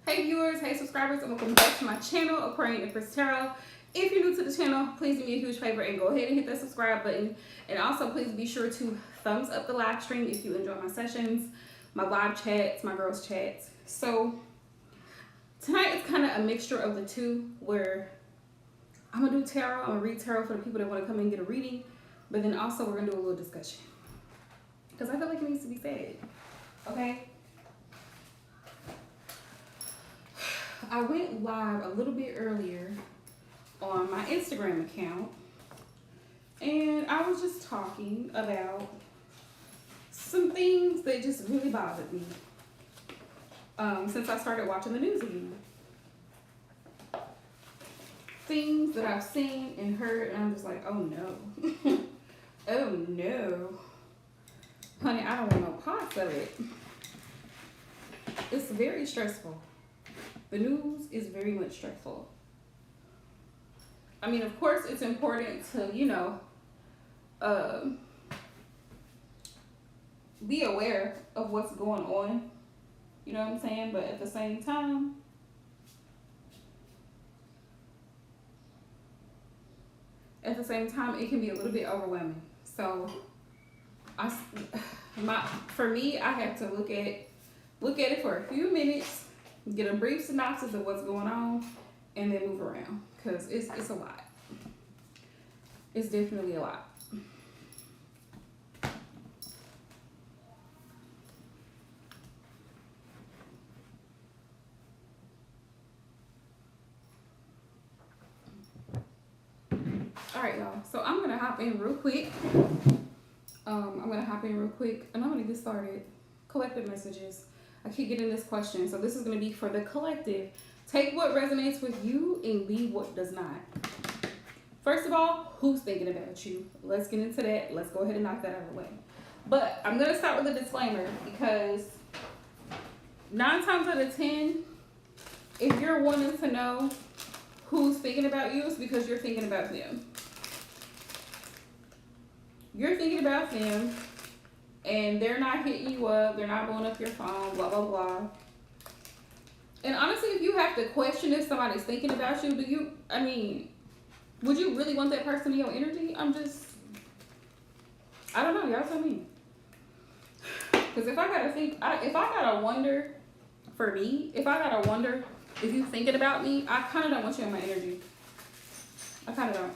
Hey viewers, hey subscribers, and welcome back to my channel, Aquarian Empress Tarot. If you're new to the channel, please do me a huge favor and go ahead and hit that subscribe button. And also please be sure to thumbs up the live stream if you enjoy my sessions, my live chats, my girls chats. So tonight it's kind of a mixture of the two, where I'm gonna do tarot, I'm gonna read tarot for the people that want to come and get a reading, but then also we're gonna do a little discussion because I feel like it needs to be said. Okay. I went live a little bit earlier on my Instagram account, and I was just talking about some things that just really bothered me since I started watching the news again. Things that I've seen and heard, and I'm just like, oh no. Oh no. Honey, I don't want no parts of it. It's very stressful. The news is very much stressful. I mean, of course, it's important to, be aware of what's going on. You know what I'm saying? But at the same time, it can be a little bit overwhelming. So, for me, I have to look at it for a few minutes, get a brief synopsis of what's going on, and then move around, because it's a lot. It's definitely a lot. All right, y'all. So I'm gonna hop in real quick. And I'm gonna get started. Collective messages. I keep getting this question, so this is going to be for the collective. Take what resonates with you and leave what does not. First of all, who's thinking about you? Let's get into that. Let's go ahead and knock that out of the way. But I'm going to start with a disclaimer, because 9 times out of 10, if you're wanting to know who's thinking about you, it's because you're thinking about them. You're thinking about them, and they're not hitting you up, they're not blowing up your phone, blah, blah, blah. And honestly, if you have to question if somebody's thinking about you, would you really want that person in your energy? I don't know, y'all tell me. Because if I gotta wonder if you're thinking about me, I kind of don't want you in my energy. I kind of don't.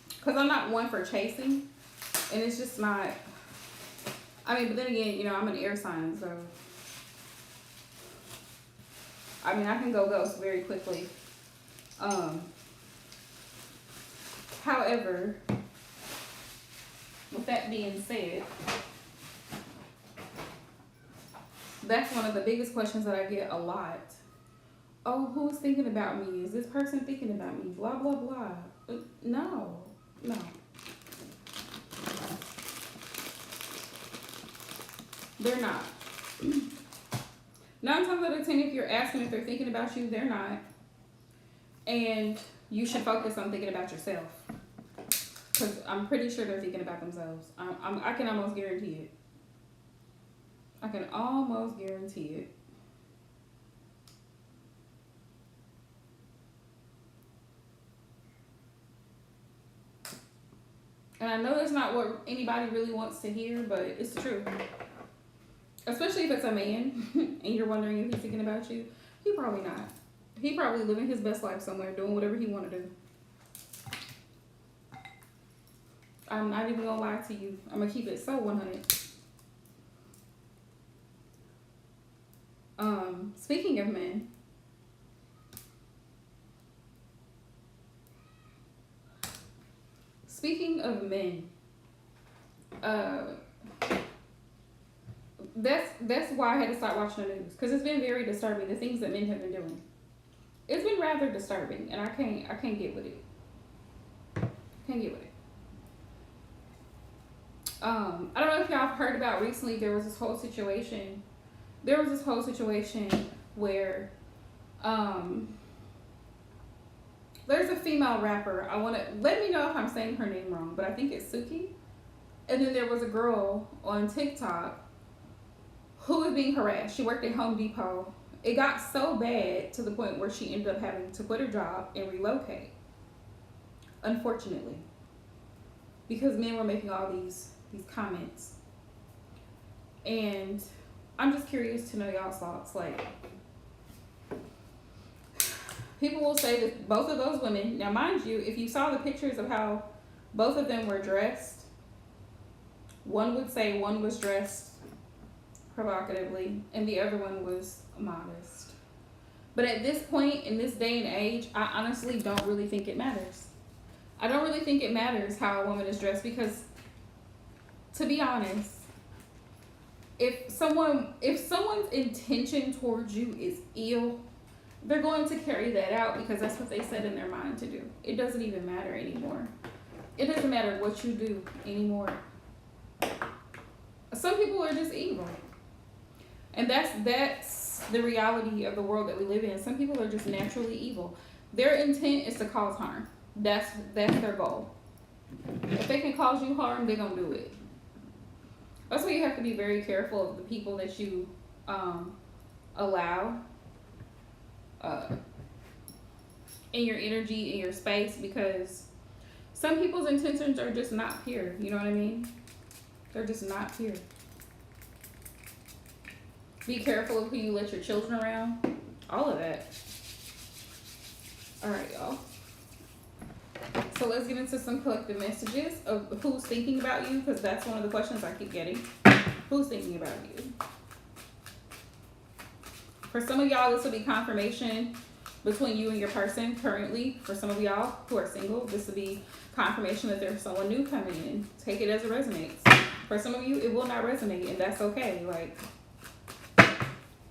Because I'm not one for chasing, and it's just not. But then again, I'm an air sign, so I can go ghost very quickly. However, with that being said, that's one of the biggest questions that I get a lot. Oh, who's thinking about me? Is this person thinking about me? Blah, blah, blah. No. They're not. 9 times out of 10, if you're asking if they're thinking about you, they're not. And you should focus on thinking about yourself, because I'm pretty sure they're thinking about themselves. I can almost guarantee it. And I know that's not what anybody really wants to hear, but it's the truth. Especially if it's a man and you're wondering if he's thinking about you. He probably not. He probably living his best life somewhere, doing whatever he want to do. I'm not even gonna lie to you. I'm gonna keep it so 100. Speaking of men, that's why I had to start watching the news, because it's been very disturbing, the things that men have been doing. It's been rather disturbing, and I can't get with it. I don't know if y'all have heard about recently, there was this whole situation where there's a female rapper. Let me know if I'm saying her name wrong, but I think it's Suki. And then there was a girl on TikTok who was being harassed. She worked at Home Depot, It got so bad to the point where she ended up having to quit her job and relocate. Unfortunately, because men were making all these comments, and I'm just curious to know y'all's thoughts. Like, people will say that both of those women, now mind you, if you saw the pictures of how both of them were dressed, one would say one was dressed provocatively and the other one was modest. But at this point, in this day and age, I honestly don't really think it matters. I don't really think it matters how a woman is dressed, because, to be honest, if someone's intention towards you is ill, they're going to carry that out because that's what they set in their mind to do. It doesn't even matter anymore. It doesn't matter what you do anymore. Some people are just evil. And that's the reality of the world that we live in. Some people are just naturally evil. Their intent is to cause harm. That's their goal. If they can cause you harm, they're going to do it. That's why you have to be very careful of the people that you allow in your energy, in your space, because some people's intentions are just not pure. You know what I mean? They're just not pure. Be careful of who you let your children around. All of that. All right, y'all. So let's get into some collective messages of who's thinking about you, because that's one of the questions I keep getting. Who's thinking about you? For some of y'all, this will be confirmation between you and your person currently. For some of y'all who are single, this will be confirmation that there's someone new coming in. Take it as it resonates. For some of you, it will not resonate, and that's okay. Like,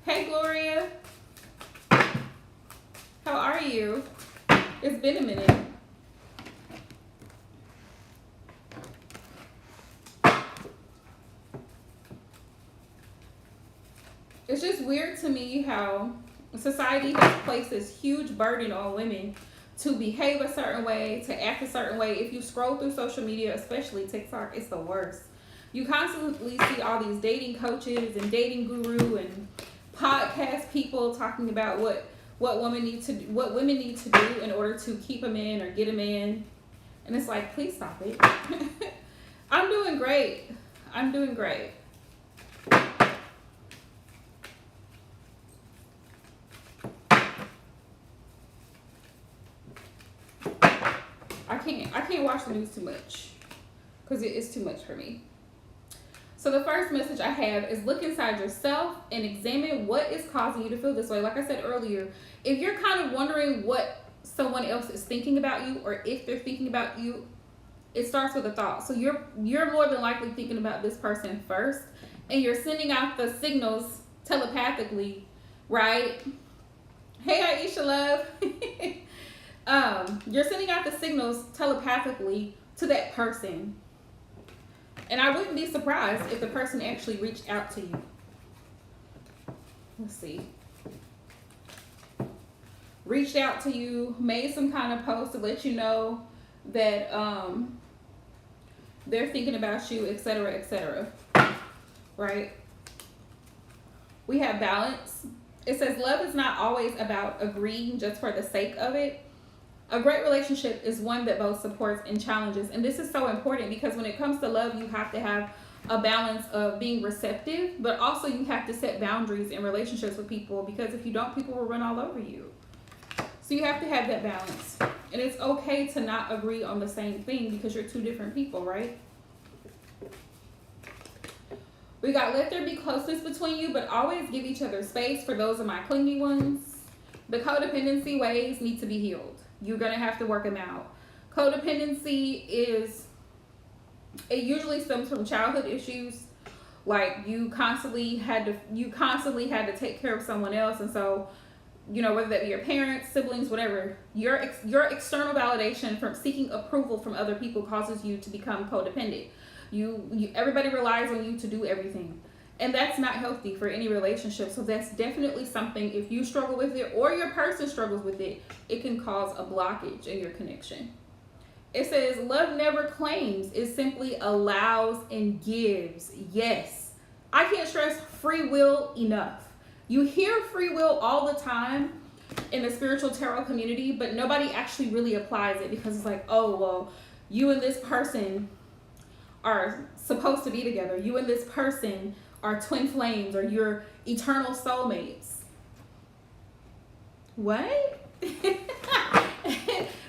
hey, Gloria. How are you? It's been a minute. It's just weird to me how society has placed this huge burden on women to behave a certain way, to act a certain way. If you scroll through social media, especially TikTok, it's the worst. You constantly see all these dating coaches and dating guru and podcast people talking about what women need to do in order to keep a man or get a man. And it's like, please stop it. I'm doing great. I'm doing great. I can't watch the news too much because it is too much for me. So the first message I have is look inside yourself and examine what is causing you to feel this way. Like I said earlier, if you're kind of wondering what someone else is thinking about you or if they're thinking about you, it starts with a thought. So you're more than likely thinking about this person first, and you're sending out the signals telepathically, right? Hey, Aisha love. You're sending out the signals telepathically to that person. And I wouldn't be surprised if the person actually reached out to you. Let's see. Reached out to you, made some kind of post to let you know that they're thinking about you, etc., etc. Right? We have balance. It says love is not always about agreeing just for the sake of it. A great relationship is one that both supports and challenges. And this is so important because when it comes to love, you have to have a balance of being receptive, but also you have to set boundaries in relationships with people, because if you don't, people will run all over you. So you have to have that balance. And it's okay to not agree on the same thing because you're two different people, right? We got let there be closeness between you, but always give each other space. For those of my clingy ones, the codependency ways need to be healed. You're going to have to work them out. Codependency it usually stems from childhood issues. Like you constantly had to take care of someone else. And so, you know, whether that be your parents, siblings, whatever, your external validation from seeking approval from other people causes you to become codependent. Everybody relies on you to do everything. And that's not healthy for any relationship. So that's definitely something, if you struggle with it or your person struggles with it, it can cause a blockage in your connection. It says, love never claims. It simply allows and gives. Yes. I can't stress free will enough. You hear free will all the time in the spiritual tarot community, but nobody actually really applies it, because it's like, oh, well, you and this person are supposed to be together. You and this person are twin flames, or you're eternal soulmates. What?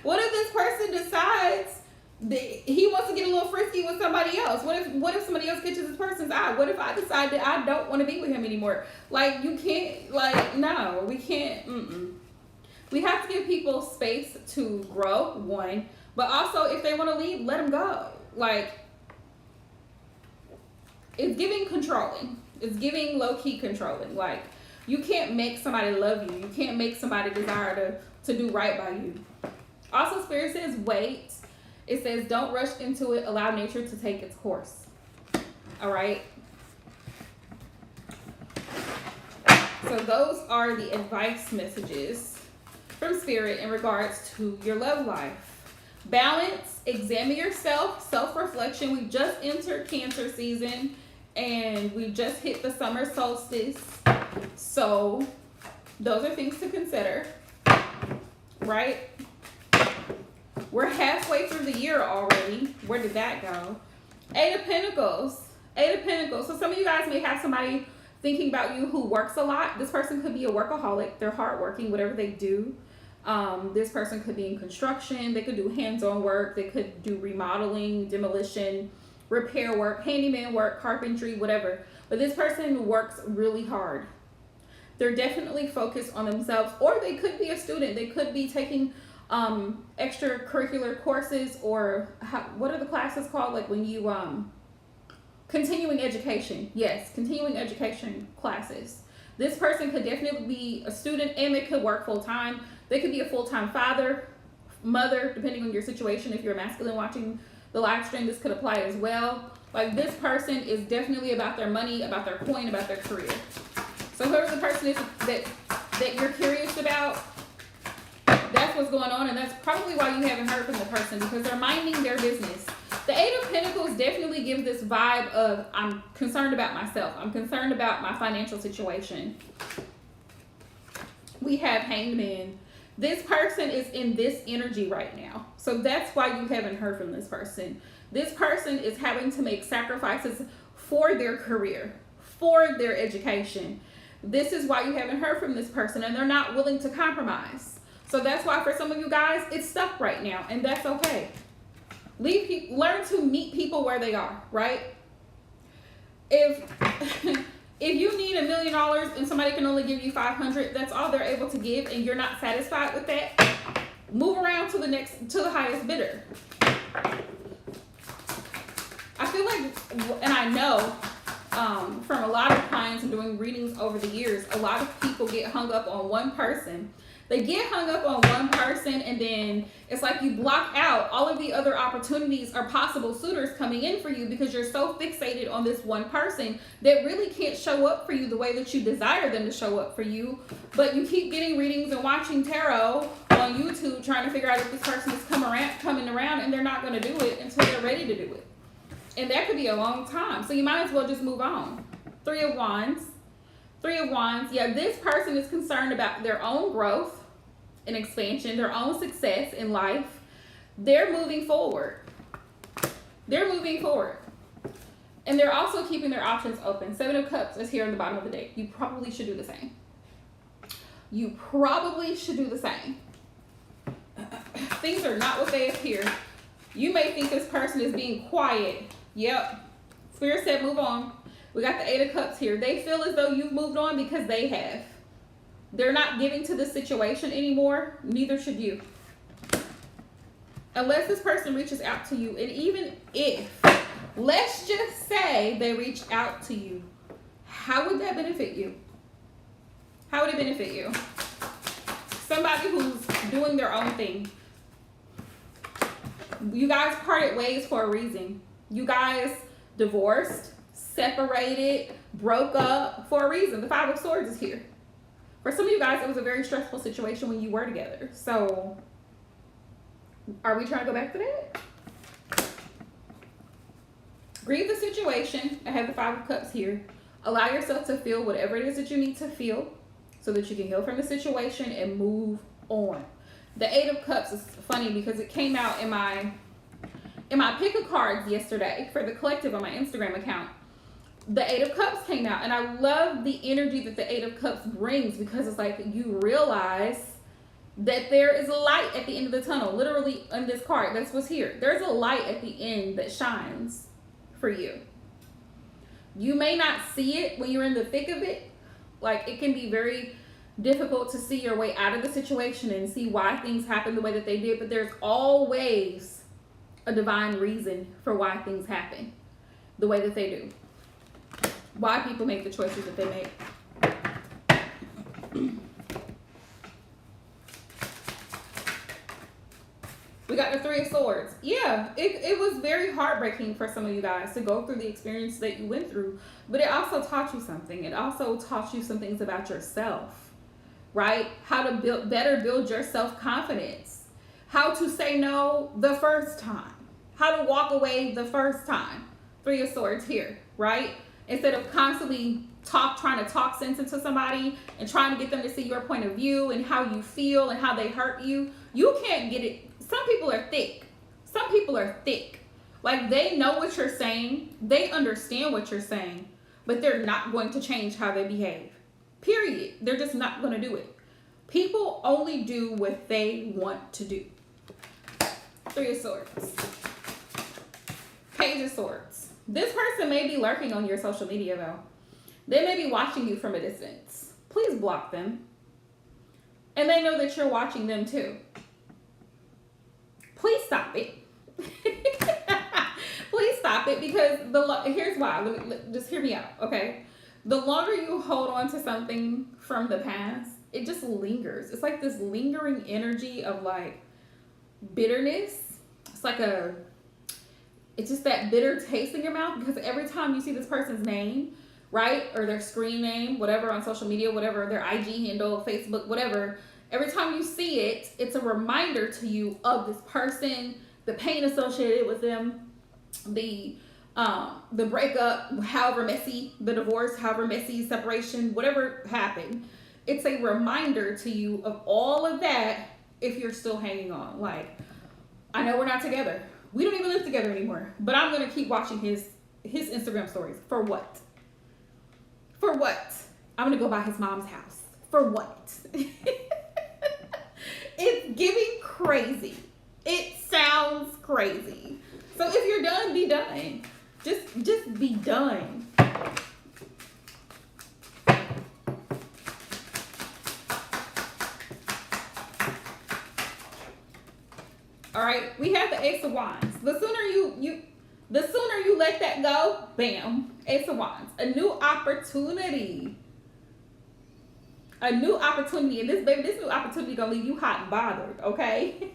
What if this person decides that he wants to get a little frisky with somebody else? What if somebody else catches this person's eye? What if I decide that I don't want to be with him anymore? Like, you can't, like, no, we can't. We have to give people space to grow, one, but also if they want to leave, let them go. Like, it's giving controlling. It's giving low-key controlling. Like, you can't make somebody love you. You can't make somebody desire to do right by you. Also, Spirit says wait. It says don't rush into it. Allow nature to take its course. All right? So those are the advice messages from Spirit in regards to your love life. Balance, examine yourself, self-reflection. We just entered Cancer season, and we just hit the summer solstice. So those are things to consider, right? We're halfway through the year already. Where did that go? Eight of Pentacles. Eight of Pentacles. So some of you guys may have somebody thinking about you who works a lot. This person could be a workaholic. They're hardworking, whatever they do. This person could be in construction. They could do hands-on work. They could do remodeling, demolition, repair work, handyman work, carpentry, whatever. But this person works really hard. They're definitely focused on themselves, or they could be a student. They could be taking extracurricular courses, or what are the classes called? Like when you continuing education. Yes, continuing education classes. This person could definitely be a student, and they could work full time. They could be a full-time father, mother, depending on your situation. If you're a masculine watching the live stream, this could apply as well. Like, this person is definitely about their money, about their coin, about their career. So whoever the person is that you're curious about, that's what's going on, and that's probably why you haven't heard from the person, because they're minding their business. The Eight of Pentacles definitely gives this vibe of, I'm concerned about myself. I'm concerned about my financial situation. We have Hanged Man. This person is in this energy right now. So that's why you haven't heard from this person. This person is having to make sacrifices for their career, for their education. This is why you haven't heard from this person, and they're not willing to compromise. So that's why for some of you guys, it's stuck right now, and that's okay. Learn to meet people where they are, right? If you need $1 million and somebody can only give you 500, that's all they're able to give, and you're not satisfied with that, move around to the highest bidder. I feel like, and I know from a lot of clients and doing readings over the years, a lot of people get hung up on one person. They get hung up on one person, and then it's like you block out all of the other opportunities or possible suitors coming in for you, because you're so fixated on this one person that really can't show up for you the way that you desire them to show up for you. But you keep getting readings and watching tarot on YouTube trying to figure out if this person is coming around, and they're not going to do it until they're ready to do it. And that could be a long time. So you might as well just move on. Three of Wands. Three of Wands. Yeah, this person is concerned about their own growth and expansion, their own success in life. They're moving forward. They're moving forward. And they're also keeping their options open. Seven of Cups is here in the bottom of the deck. You probably should do the same. You probably should do the same. Things are not what they appear. You may think this person is being quiet. Yep. Spirit said move on. We got the Eight of Cups here. They feel as though you've moved on because they have. They're not giving to this situation anymore. Neither should you. Unless this person reaches out to you. And even if, let's just say they reach out to you, how would that benefit you? How would it benefit you? Somebody who's doing their own thing. You guys parted ways for a reason. You guys divorced, separated, broke up for a reason. The Five of Swords is here. For some of you guys, it was a very stressful situation when you were together. So, are we trying to go back to that? Grieve the situation. I have the Five of Cups here. Allow yourself to feel whatever it is that you need to feel so that you can heal from the situation and move on. The Eight of Cups is funny because it came out in my pick of cards yesterday for the collective on my Instagram account. The Eight of Cups came out, and I love the energy that the Eight of Cups brings, because it's like you realize that there is a light at the end of the tunnel. Literally on this card, that's what's here. There's a light at the end that shines for you. You may not see it when you're in the thick of it. Like, it can be very difficult to see your way out of the situation and see why things happen the way that they did, but there's always a divine reason for why things happen the way that they do. Why people make the choices that they make. We got the Three of Swords. Yeah, it was very heartbreaking for some of you guys to go through the experience that you went through, but it also taught you something. It also taught you some things about yourself, right? How to better build your self-confidence, how to say no the first time, how to walk away the first time. Three of Swords here, right? Instead of constantly trying to talk sense into somebody and trying to get them to see your point of view and how you feel and how they hurt you. You can't get it. Some people are thick. Some people are thick. Like, they know what you're saying. They understand what you're saying, but they're not going to change how they behave. Period. They're just not going to do it. People only do what they want to do. Three of Swords. Page of Swords. This person may be lurking on your social media, though. They may be watching you from a distance. Please block them. And they know that you're watching them too. Please stop it. Please stop it, because here's why. Just hear me out, okay? The longer you hold on to something from the past, it just lingers. It's like this lingering energy of like bitterness. It's just that bitter taste in your mouth, because every time you see this person's name, right, or their screen name, whatever, on social media, whatever, their IG handle, Facebook, whatever, every time you see it, it's a reminder to you of this person, the pain associated with them, the breakup, however messy, the divorce, however messy, separation, whatever happened. It's a reminder to you of all of that if you're still hanging on. Like, I know we're not together. We don't even live together anymore, but I'm going to keep watching his Instagram stories. For what? For what? I'm going to go by his mom's house. For what? It's giving crazy. It sounds crazy. So if you're done, be done. Just be done. All right, we have the Ace of Wands. The sooner you let that go, bam, Ace of Wands. A new opportunity. A new opportunity. And this new opportunity gonna leave you hot and bothered, okay?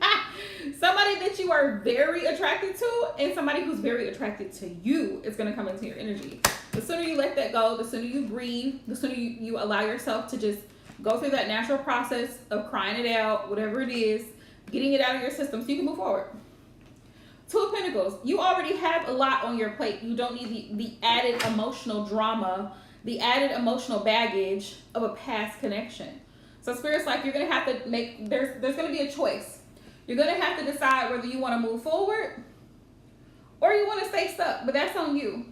Somebody that you are very attracted to and somebody who's very attracted to you is gonna come into your energy. The sooner you let that go, the sooner you breathe, the sooner you allow yourself to just go through that natural process of crying it out, whatever it is, getting it out of your system so you can move forward. Two of Pentacles. You already have a lot on your plate. You don't need the added emotional drama, the added emotional baggage of a past connection. So Spirit's like, you're going to have to make, there's going to be a choice. You're going to have to decide whether you want to move forward or you want to stay stuck. But that's on you.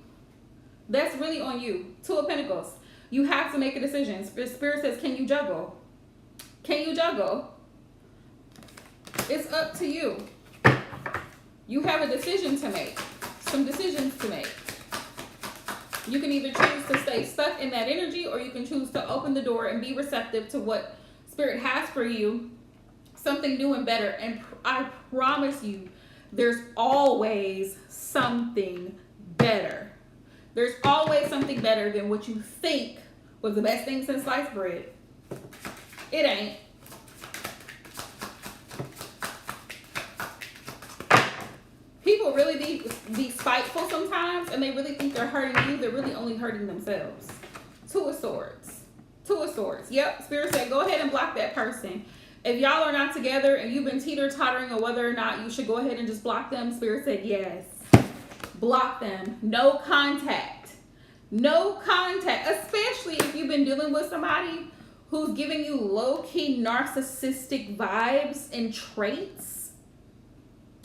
That's really on you. Two of Pentacles. You have to make a decision. Spirit says, can you juggle? Can you juggle? It's up to you. You have a decision to make. Some decisions to make. You can either choose to stay stuck in that energy, or you can choose to open the door and be receptive to what Spirit has for you. Something new and better. And I promise you, there's always something better. There's always something better than what you think was the best thing since sliced bread. It ain't. People really be spiteful sometimes, and they really think they're hurting you. They're really only hurting themselves. Two of Swords. Two of Swords. Yep, Spirit said go ahead and block that person. If y'all are not together and you've been teeter-tottering on whether or not you should go ahead and just block them, Spirit said yes. Block them. No contact. No contact, especially if you've been dealing with somebody who's giving you low-key narcissistic vibes and traits.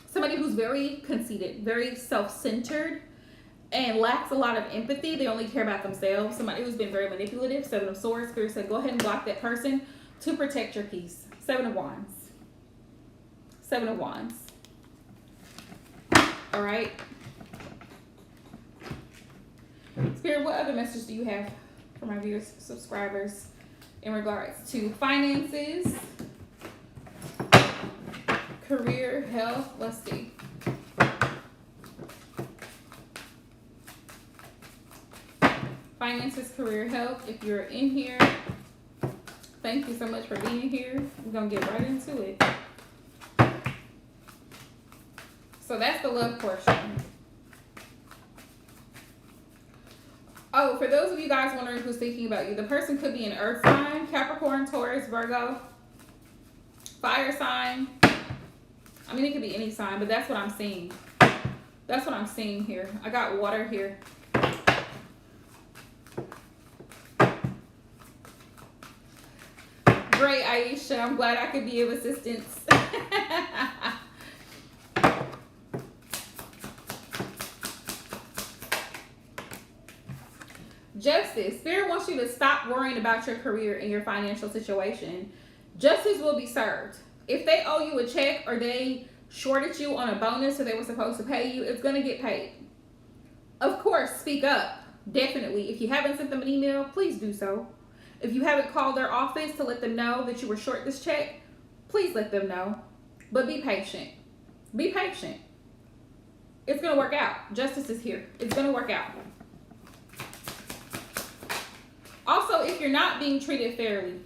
Somebody who's very conceited, very self-centered, and lacks a lot of empathy. They only care about themselves. Somebody who's been very manipulative. 7 of Swords. Spirit said, go ahead and block that person to protect your peace. 7 of Wands. 7 of Wands. All right. Spirit, what other message do you have for my viewers, subscribers, in regards to finances, career, health? Let's see. Finances, career, health. If you're in here, thank you so much for being here. We're going to get right into it. So that's the love portion. Oh, for those of you guys wondering who's thinking about you, the person could be an earth sign, Capricorn, Taurus, Virgo, fire sign. I mean, it could be any sign, but that's what I'm seeing. That's what I'm seeing here. I got water here. Great, Aisha. I'm glad I could be of assistance. Justice. Spirit wants you to stop worrying about your career and your financial situation. Justice will be served. If they owe you a check or they shorted you on a bonus or they were supposed to pay you, it's going to get paid. Of course, speak up. Definitely. If you haven't sent them an email, please do so. If you haven't called their office to let them know that you were short this check, please let them know. But be patient. Be patient. It's going to work out. Justice is here. It's going to work out. Also, if you're not being treated fairly,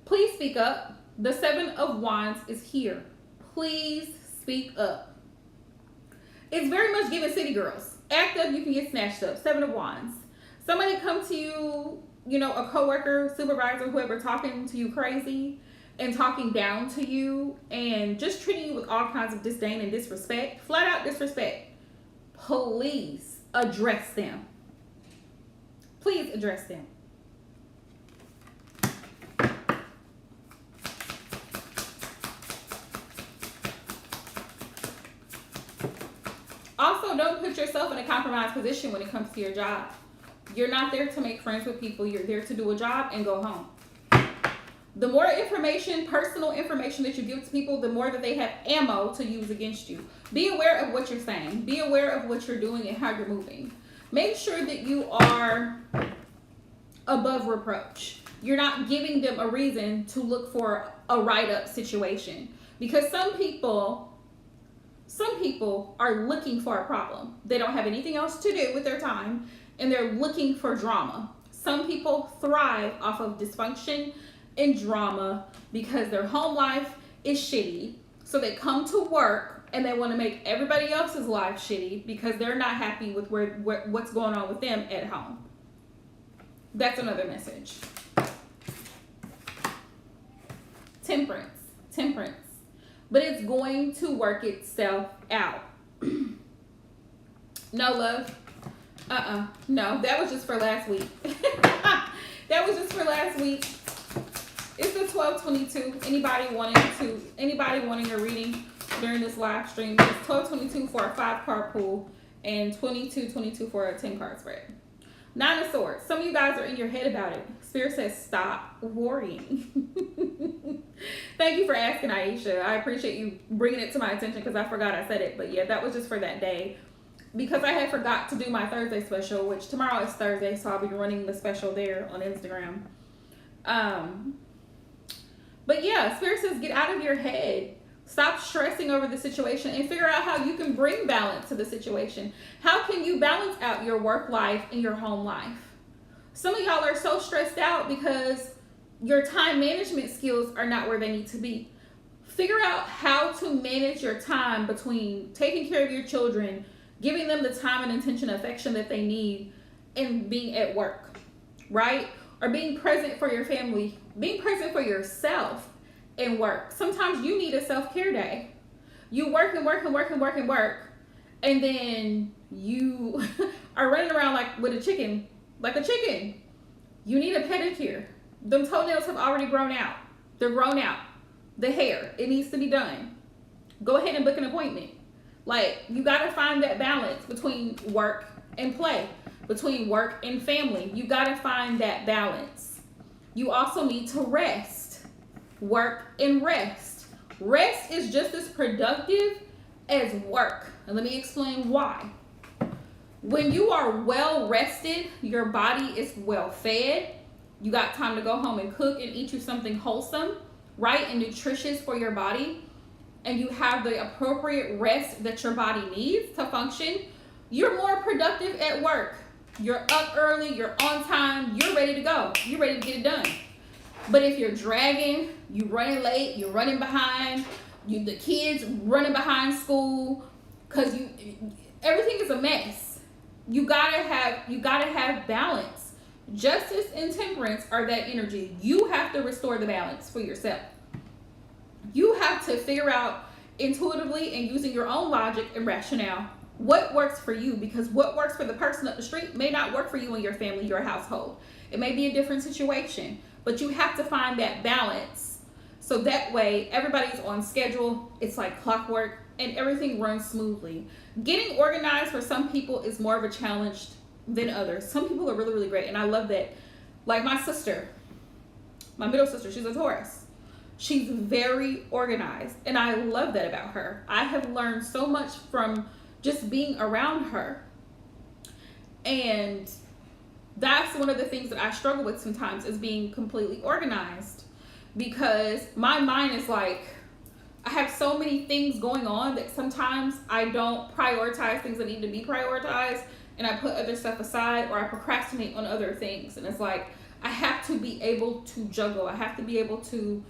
please speak up. The 7 of Wands is here. Please speak up. It's very much giving city girls. Act up, you can get snatched up. 7 of Wands. Somebody come to you, you know, a coworker, supervisor, whoever, talking to you crazy and talking down to you and just treating you with all kinds of disdain and disrespect. Flat out disrespect. Please address them. Please address them. Also, don't put yourself in a compromised position when it comes to your job. You're not there to make friends with people. You're there to do a job and go home. The more information, personal information that you give to people, the more that they have ammo to use against you. Be aware of what you're saying. Be aware of what you're doing and how you're moving. Make sure that you are above reproach. You're not giving them a reason to look for a write-up situation. Because some people are looking for a problem. They don't have anything else to do with their time, and they're looking for drama. Some people thrive off of dysfunction and drama because their home life is shitty. So they come to work and they want to make everybody else's life shitty because they're not happy with what's going on with them at home. That's another message. Temperance. Temperance. But it's going to work itself out. No, love. No, that was just for last week. That was just for last week. It's the 1222. Anybody wanting a reading during this live stream? It's 1222 for a 5-card pool and 2222 for a 10-card spread. 9 of Swords. Some of you guys are in your head about it. Spirit says stop worrying. Thank you for asking, Aisha. I appreciate you bringing it to my attention because I forgot I said it. But yeah, that was just for that day. Because I had forgot to do my Thursday special, which tomorrow is Thursday, so I'll be running the special there on Instagram. But yeah, Spirit says get out of your head. Stop stressing over the situation and figure out how you can bring balance to the situation. How can you balance out your work life and your home life? Some of y'all are so stressed out because your time management skills are not where they need to be. Figure out how to manage your time between taking care of your children, giving them the time and attention and affection that they need, and being at work, right? Or being present for your family, being present for yourself and work. Sometimes you need a self-care day. You work and work and work and work and work, and then you are running around like with a chicken, You need a pedicure. Them toenails have already grown out. They're grown out. The hair, it needs to be done. Go ahead and book an appointment. Like, you got to find that balance between work and play, between work and family. You got to find that balance. You also need to rest. Work and rest. Rest is just as productive as work. And let me explain why. When you are well rested, your body is well fed. You got time to go home and cook and eat you something wholesome, right, and nutritious for your body, and you have the appropriate rest that your body needs to function, you're more productive at work. You're up early, you're on time, you're ready to go. You're ready to get it done. But if you're dragging, you running late, you're running behind, the kids running behind school, because everything is a mess. You gotta have balance. Justice and temperance are that energy. You have to restore the balance for yourself. You have to figure out intuitively and using your own logic and rationale what works for you, because what works for the person up the street may not work for you and your family, your household. It may be a different situation, but you have to find that balance so that way everybody's on schedule. It's like clockwork and everything runs smoothly. Getting organized for some people is more of a challenge than others. Some people are really, really great, and I love that. Like my sister, my middle sister, she's a Taurus. She's very organized, and I love that about her. I have learned so much from just being around her. And that's one of the things that I struggle with sometimes, is being completely organized, because my mind is like, I have so many things going on that sometimes I don't prioritize things that need to be prioritized, and I put other stuff aside, or I procrastinate on other things. And it's like, I have to be able to juggle. I have to be able to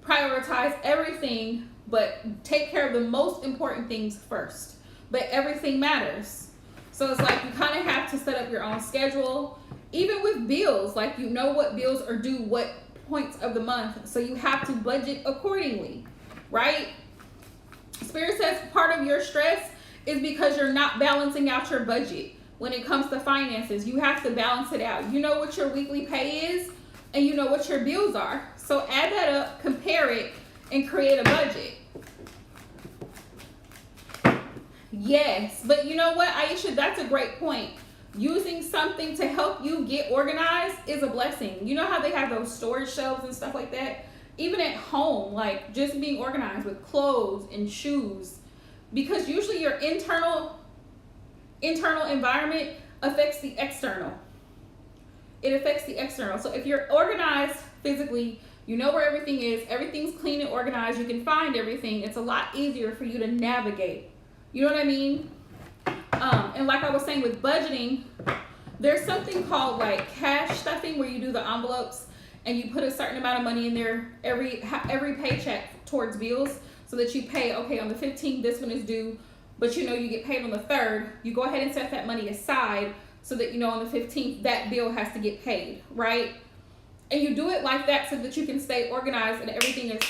prioritize everything, but take care of the most important things first. But everything matters. So it's like, you kind of have to set up your own schedule. Even with bills, like, you know what bills are due what points of the month. So you have to budget accordingly, right? Spirit says part of your stress is because you're not balancing out your budget. When it comes to finances, you have to balance it out. You know what your weekly pay is, and you know what your bills are. So add that up, compare it, and create a budget. Yes, but you know what, Aisha, that's a great point. Using something to help you get organized is a blessing. You know how they have those storage shelves and stuff like that? Even at home, like just being organized with clothes and shoes. Because usually your internal environment affects the external. It affects the external. So if you're organized physically, you know where everything is, everything's clean and organized, you can find everything, it's a lot easier for you to navigate. You know what I mean? And like I was saying with budgeting, there's something called like cash stuffing, where you do the envelopes and you put a certain amount of money in there every paycheck towards bills, so that you pay, okay, on the 15th, this one is due, but you know you get paid on the 3rd. You go ahead and set that money aside so that you know on the 15th that bill has to get paid, right? And you do it like that so that you can stay organized and everything is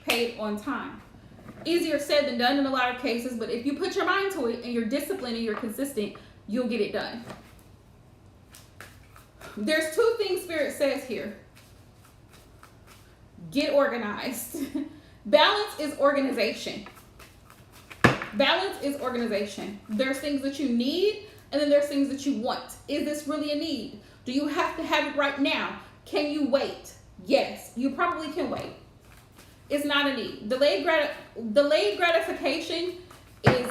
paid on time. Easier said than done in a lot of cases, but if you put your mind to it and you're disciplined and you're consistent, you'll get it done. There's 2 things Spirit says here. Get organized. Balance is organization. Balance is organization. There's things that you need, and then there's things that you want. Is this really a need? Do you have to have it right now? Can you wait? Yes, you probably can wait. It's not a need. Delayed gratification is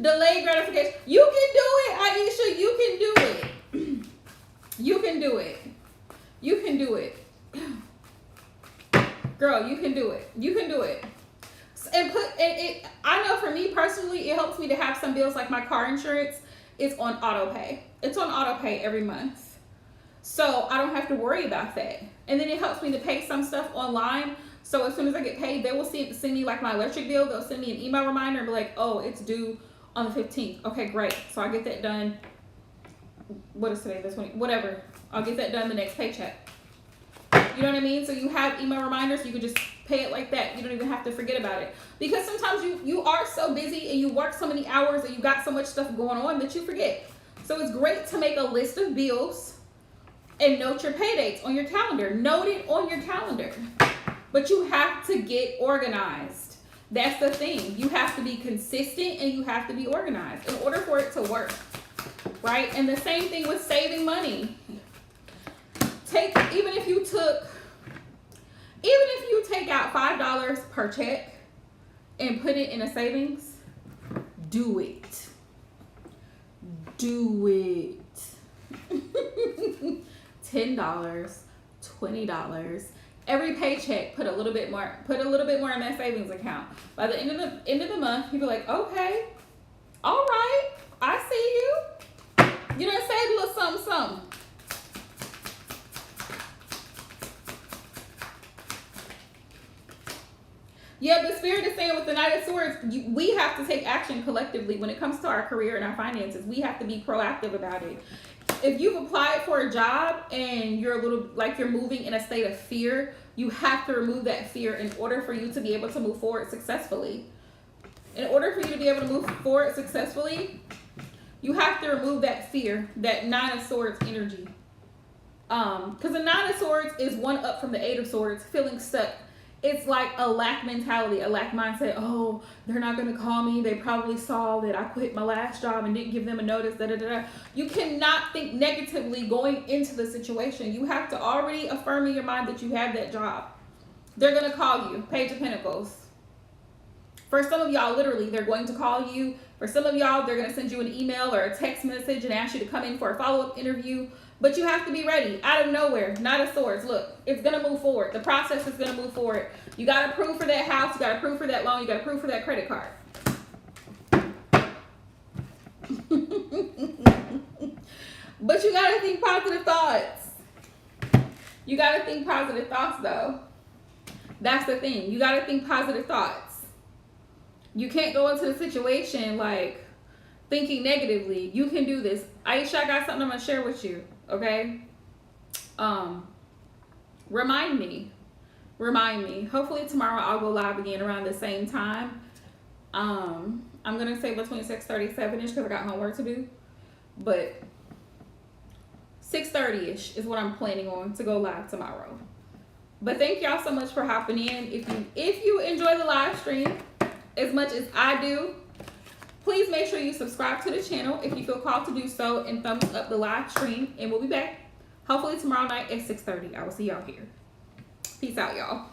delayed gratification. You can do it, Aisha. You can do it. You can do it. You can do it. Girl, you can do it. You can do it. And I know for me personally, it helps me to have some bills, like my car insurance is on auto pay. It's on auto pay every month. So I don't have to worry about that. And then it helps me to pay some stuff online. So as soon as I get paid, they will send me like my electric bill. They'll send me an email reminder and be like, oh, it's due on the 15th. Okay, great. So I get that done. What is today? The 20th? Whatever. I'll get that done the next paycheck. You know what I mean? So you have email reminders. You can just pay it like that. You don't even have to forget about it. Because sometimes you are so busy and you work so many hours and you got so much stuff going on that you forget. So it's great to make a list of bills and note your pay dates on your calendar. Note it on your calendar. But you have to get organized. That's the thing. You have to be consistent and you have to be organized in order for it to work. Right? And the same thing with saving money. Even if you take out $5 per check and put it in a savings, do it. Do it. $10, $20. Every paycheck, put a little bit more in that savings account. By the end of the month, you'll be like, okay, all right, I see you. You done saved a little something, something. Yeah, but Spirit is saying with the Knight of Swords, we have to take action collectively when it comes to our career and our finances. We have to be proactive about it. If you've applied for a job and you're you're moving in a state of fear, you have to remove that fear in order for you to be able to move forward successfully. In order for you to be able to move forward successfully, you have to remove that fear, that Nine of Swords energy. Because the Nine of Swords is one up from the Eight of Swords, feeling stuck. It's like a lack mentality, a lack mindset. Oh, they're not going to call me. They probably saw that I quit my last job and didn't give them a notice. Da, da, da, da. You cannot think negatively going into the situation. You have to already affirm in your mind that you have that job. They're going to call you. Page of Pentacles. For some of y'all, literally, they're going to call you. For some of y'all, they're going to send you an email or a text message and ask you to come in for a follow-up interview. But you have to be ready. Out of nowhere, Knight of Swords. Look, it's going to move forward. The process is going to move forward. You got to prove for that house. You got to prove for that loan. You got to prove for that credit card. But you got to think positive thoughts. You got to think positive thoughts, though. That's the thing. You got to think positive thoughts. You can't go into the situation like thinking negatively. You can do this. Aisha, I got something I'm going to share with you. Okay? Remind me. Hopefully tomorrow I'll go live again around the same time. I'm going to say between 6:37-ish because I got homework to do. But 6:30-ish is what I'm planning on to go live tomorrow. But thank y'all so much for hopping in. If you enjoy the live stream as much as I do, please make sure you subscribe to the channel if you feel called to do so, and thumbs up the live stream. And we'll be back hopefully tomorrow night at 6:30. I will see y'all here. Peace out, y'all.